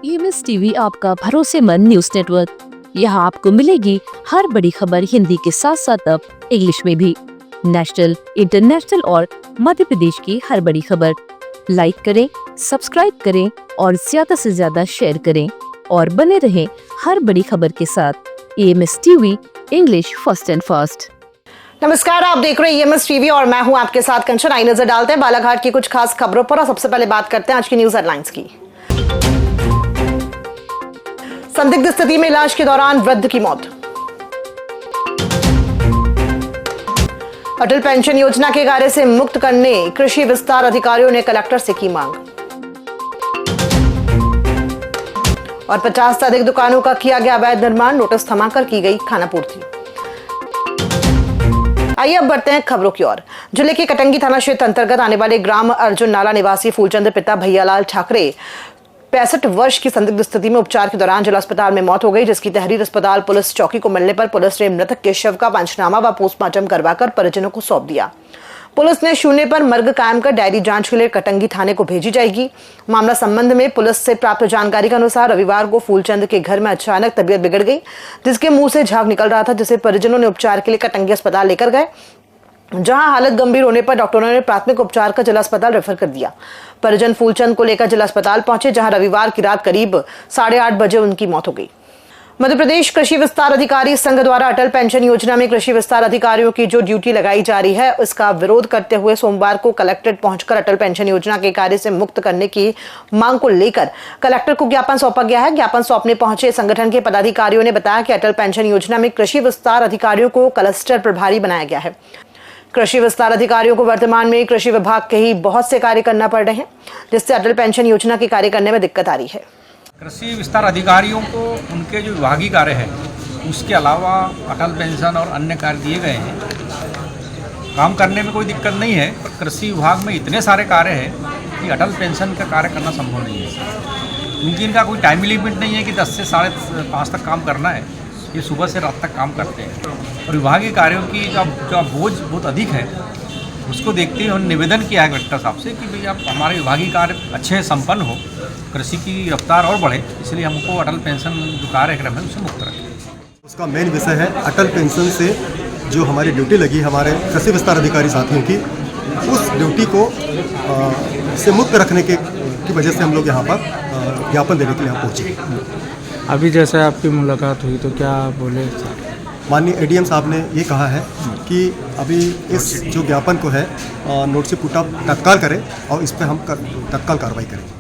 EMS TV आपका भरोसेमंद news network. यहाँ आपको मिलेगी हर बड़ी खबर हिंदी के साथ साथ अब इंग्लिश में भी। नेशनल, इंटरनेशनल और मध्य प्रदेश की हर बड़ी खबर लाइक करें, सब्सक्राइब करें और ज्यादा से ज्यादा शेयर करें और बने रहें हर बड़ी खबर के साथ। EMS TV, English first and fast. नमस्कार, आप देख रहे हैं EMS टीवी और मैं हूं आपके साथ कंचन। आई नजर डालते हैं बालाघाट की कुछ खास खबरों पर और सबसे पहले बात करते हैं आज की न्यूज हेडलाइंस की। संदिग्ध स्थिति में इलाज के दौरान वृद्ध की मौत। अटल पेंशन योजना के कार्य से मुक्त करने कृषि विस्तार अधिकारियों ने कलेक्टर से की मांग। और 50 से अधिक दुकानों का किया गया अवैध निर्माण, नोटिस थमाकर की गई खानापूर्ति। आइए अब बढ़ते हैं खबरों की ओर। जिले के कटंगी थाना क्षेत्र अंतर्गत आने वाले ग्राम अर्जुन नाला निवासी फूलचंद पिता भैयालाल ठाकरे 65 वर्ष की संदिग्ध स्थिति में उपचार के दौरान जिला अस्पताल में मौत हो गई, जिसकी तहरीर अस्पताल पुलिस चौकी को मिलने पर पुलिस ने मृतक के शव का पंचनामा व पोस्टमार्टम करवाकर परिजनों को सौंप दिया। पुलिस ने शून्य पर मर्ग कायम कर डायरी जांच के लिए कटंगी थाने को भेजी जाएगी। मामला संबंध में पुलिस से प्राप्त जानकारी के अनुसार रविवार को फूलचंद के घर में अचानक तबीयत बिगड़ गई, जिसके मुंह से झाग निकल रहा था, जिसे परिजनों ने उपचार के लिए कटंगी अस्पताल लेकर गए, जहां हालत गंभीर होने पर डॉक्टरों ने प्राथमिक उपचार का जिला अस्पताल रेफर कर दिया। परिजन फूलचंद को लेकर जिला अस्पताल पहुंचे, जहां रविवार की रात करीब 8:30 बजे उनकी मौत हो गई। मध्य प्रदेश कृषि विस्तार अधिकारी संघ द्वारा अटल पेंशन योजना में कृषि विस्तार अधिकारियों की जो ड्यूटी लगाई जा रही है, उसका विरोध करते हुए सोमवार को कलेक्ट्रेट पहुंचकर अटल पेंशन योजना के कार्य से मुक्त करने की मांग को लेकर कलेक्टर को ज्ञापन सौंपा गया है। ज्ञापन सौंपने पहुंचे संगठन के पदाधिकारियों ने बताया कि अटल पेंशन योजना में कृषि विस्तार अधिकारियों को क्लस्टर प्रभारी बनाया गया है। कृषि विस्तार अधिकारियों को वर्तमान में कृषि विभाग के ही बहुत से कार्य करना पड़ रहे हैं, जिससे अटल पेंशन योजना के कार्य करने में दिक्कत आ रही है। कृषि विस्तार अधिकारियों को उनके जो विभागीय कार्य है उसके अलावा अटल पेंशन और अन्य कार्य दिए गए हैं। काम करने में कोई दिक्कत नहीं है, पर कृषि विभाग में इतने सारे कार्य हैं कि अटल पेंशन का कार्य करना संभव नहीं है, क्योंकि इनका कोई टाइम लिमिट नहीं है कि 10 से 5:30 तक काम करना है। ये सुबह से रात तक काम करते हैं और विभागीय कार्यों की जो बोझ बहुत अधिक है, उसको देखते हुए हमने निवेदन किया है कलेक्टर साहब से कि भाई आप हमारे विभागीय कार्य अच्छे संपन्न हो, कृषि की रफ्तार और बढ़े, इसलिए हमको अटल पेंशन जो कार्यक्रम है उससे मुक्त रखें। उसका मेन विषय है अटल पेंशन से जो हमारी ड्यूटी लगी हमारे कृषि विस्तार अधिकारी साथियों की, उस ड्यूटी को से मुक्त रखने की वजह से हम लोग यहाँ पर ज्ञापन देने के लिए यहाँ पहुँचे। अभी जैसे आपकी मुलाकात हुई तो क्या बोले? माननीय ADM साहब ने ये कहा है कि अभी इस जो ज्ञापन को है नोट से पुट अप तत्काल करें और इस पर हम तत्काल कार्रवाई करें।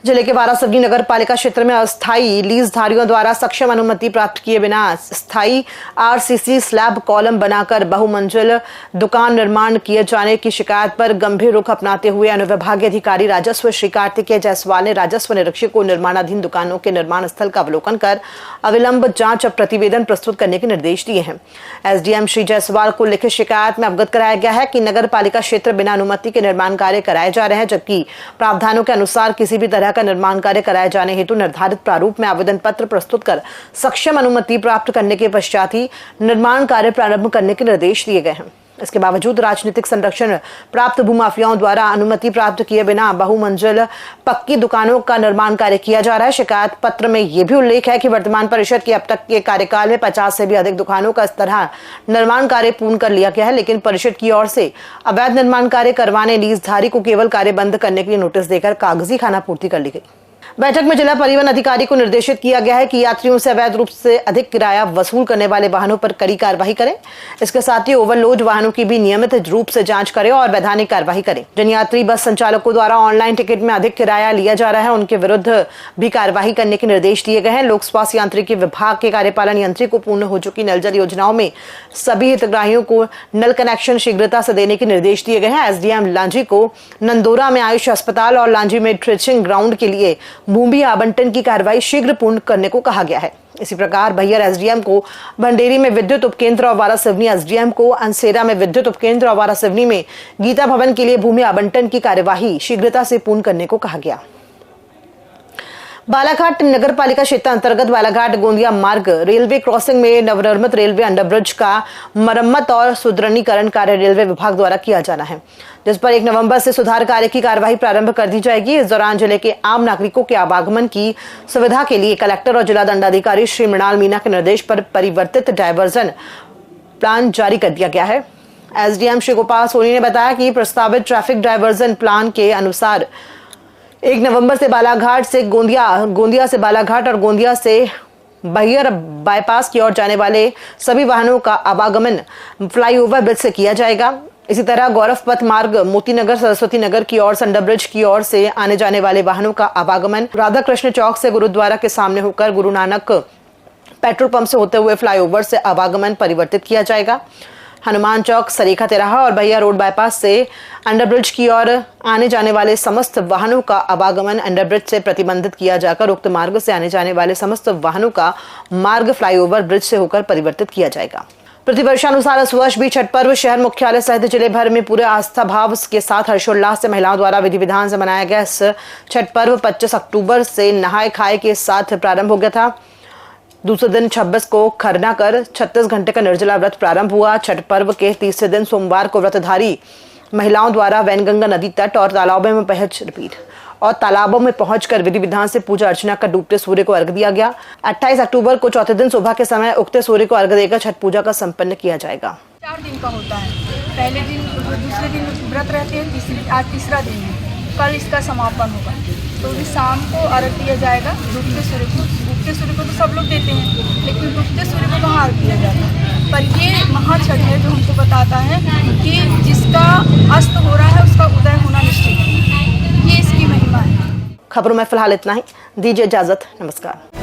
जिले के वारासिवनी नगर पालिका क्षेत्र में अस्थायी लीजधारियों द्वारा सक्षम अनुमति प्राप्त किए बिना स्थायी RCC स्लैब कॉलम बनाकर बहुमंजिल दुकान निर्माण किए जाने की शिकायत पर गंभीर रुख अपनाते हुए अनुविभागीय अधिकारी राजस्व श्री कार्तिकेय जायसवाल ने राजस्व निरीक्षक को निर्माणाधीन दुकानों के निर्माण स्थल का अवलोकन कर अविलंब जांच और प्रतिवेदन प्रस्तुत करने के निर्देश दिए हैं। SDM श्री जायसवाल को लिखित शिकायत में अवगत कराया गया है कि नगर पालिका क्षेत्र बिना अनुमति के निर्माण कार्य कराए जा रहे हैं, जबकि प्रावधानों के अनुसार किसी भी तरह का निर्माण कार्य कराए जाने हेतु निर्धारित प्रारूप में आवेदन पत्र प्रस्तुत कर सक्षम अनुमति प्राप्त करने के पश्चात ही निर्माण कार्य प्रारंभ करने के निर्देश दिए गए हैं। इसके बावजूद राजनीतिक संरक्षण प्राप्त भूमाफियाओं द्वारा अनुमति प्राप्त किए बिना बहुमंजिल पक्की दुकानों का निर्माण कार्य किया जा रहा है। शिकायत पत्र में यह भी उल्लेख है कि वर्तमान परिषद के अब तक के कार्यकाल में 50 से भी अधिक दुकानों का इस तरह निर्माण कार्य पूर्ण कर लिया गया है, लेकिन परिषद की ओर से अवैध निर्माण कार्य करवाने लीजधारी को केवल कार्य बंद करने के लिए नोटिस देकर कागजी खानापूर्ति कर ली गई। बैठक में जिला परिवहन अधिकारी को निर्देशित किया गया है कि यात्रियों से अवैध रूप से अधिक किराया वसूल करने वाले वाहनों पर कड़ी कार्रवाई करें। इसके साथ ही ओवरलोड वाहनों की भी नियमित रूप से जांच करें और वैधानिक कार्रवाई करें। जिन यात्री बस संचालकों द्वारा ऑनलाइन टिकट में अधिक किराया लिया जा रहा है, उनके विरुद्ध भी कार्रवाई करने के निर्देश दिए गए हैं। लोक स्वास्थ्य यांत्रिकी विभाग के कार्यपालन यंत्री को पूर्ण हो चुकी नल जल योजनाओं में सभी हितग्राहियों को नल कनेक्शन शीघ्रता से देने के निर्देश दिए गए हैं। SDM लांजी को नंदोरा में आयुष अस्पताल और लांजी में ट्रेचिंग ग्राउंड के लिए भूमि आवंटन की कार्रवाई शीघ्र पूर्ण करने को कहा गया है। इसी प्रकार भैयर SDM को भंडेरी में विद्युत उपकेंद्र और वारासिवनी SDM को अंसेरा में विद्युत उपकेंद्र और वारासिवनी में गीता भवन के लिए भूमि आवंटन की कार्यवाही शीघ्रता से पूर्ण करने को कहा गया। बालाघाट नगर पालिका क्षेत्र अंतर्गत बालाघाट गोंदिया मार्ग रेलवे क्रॉसिंग में नवनिर्मित रेलवे अंडरब्रिज का मरम्मत और सुदृढ़ीकरण कार्य रेलवे विभाग द्वारा किया जाना है, जिस पर 1 नवंबर से सुधार कार्य की कार्यवाही प्रारंभ कर दी जाएगी। इस दौरान जिले के आम नागरिकों के आवागमन की सुविधा के लिए कलेक्टर और जिला दंडाधिकारी श्री मृणाल मीना के निर्देश पर परिवर्तित डायवर्जन प्लान जारी कर दिया गया है। एसडीएम श्री गोपाल सोनी ने बताया कि प्रस्तावित ट्रैफिक डायवर्जन प्लान के अनुसार 1 नवंबर से बालाघाट से गोंदिया से बालाघाट और गोंदिया से बहियर बाईपास की ओर जाने वाले सभी वाहनों का आवागमन फ्लाईओवर ब्रिज से किया जाएगा। इसी तरह गौरव पथ मार्ग मोती नगर सरस्वती नगर की ओर अंडर ब्रिज की ओर से आने जाने वाले वाहनों का आवागमन राधा कृष्ण चौक से गुरुद्वारा के सामने होकर गुरु नानक पेट्रोल पंप से होते हुए फ्लाईओवर से आवागमन परिवर्तित किया जाएगा। हनुमान चौक, सरीखा तिराहा और भैया रोड बाईपास से अंडरब्रिज की ओर आने जाने वाले समस्त वाहनों का आवागमन अंडरब्रिज से प्रतिबंधित किया जाकर उक्त मार्ग से आने जाने वाले समस्त वाहनों का मार्ग फ्लाईओवर ब्रिज से होकर परिवर्तित किया जाएगा। प्रतिवर्षानुसार इस वर्ष भी छठ पर्व शहर मुख्यालय सहित जिले भर में पूरे आस्था भाव के साथ हर्षोल्लास से महिलाओं द्वारा विधि विधान से मनाया गया। इस छठ पर्व 25 अक्टूबर से नहाय खाए के साथ प्रारंभ हो गया था। दूसरे दिन 26 को खरना कर 36 घंटे का निर्जला व्रत प्रारंभ हुआ। छठ पर्व के तीसरे दिन सोमवार को व्रतधारी महिलाओं द्वारा वैनगंगा नदी तट और तालाबों में पहुंचकर विधि विधान से पूजा अर्चना कर डूबते सूर्य को अर्घ्य दिया गया। 28 अक्टूबर को चौथे दिन सुबह के समय उगते सूर्य को अर्घ्य देकर छठ पूजा का संपन्न किया जाएगा। 4 दिन का होता है। पहले दिन दूसरे दिन व्रत रहते हैं, आज तीसरा दिन है। कल इसका समापन होगा। तो भी शाम को अर्घ्य दिया जाएगा डूबते सूर्य को। उगते सूर्य को तो सब लोग देते हैं, लेकिन डूबते सूर्य को कहाँ अर्घ्य दिया जाता है। पर ये महाछठ है जो हमको बताता है कि जिसका अस्त हो रहा है उसका उदय होना निश्चित है। ये इसकी महिमा है। खबरों में फिलहाल इतना ही। दीजिए इजाजत। नमस्कार।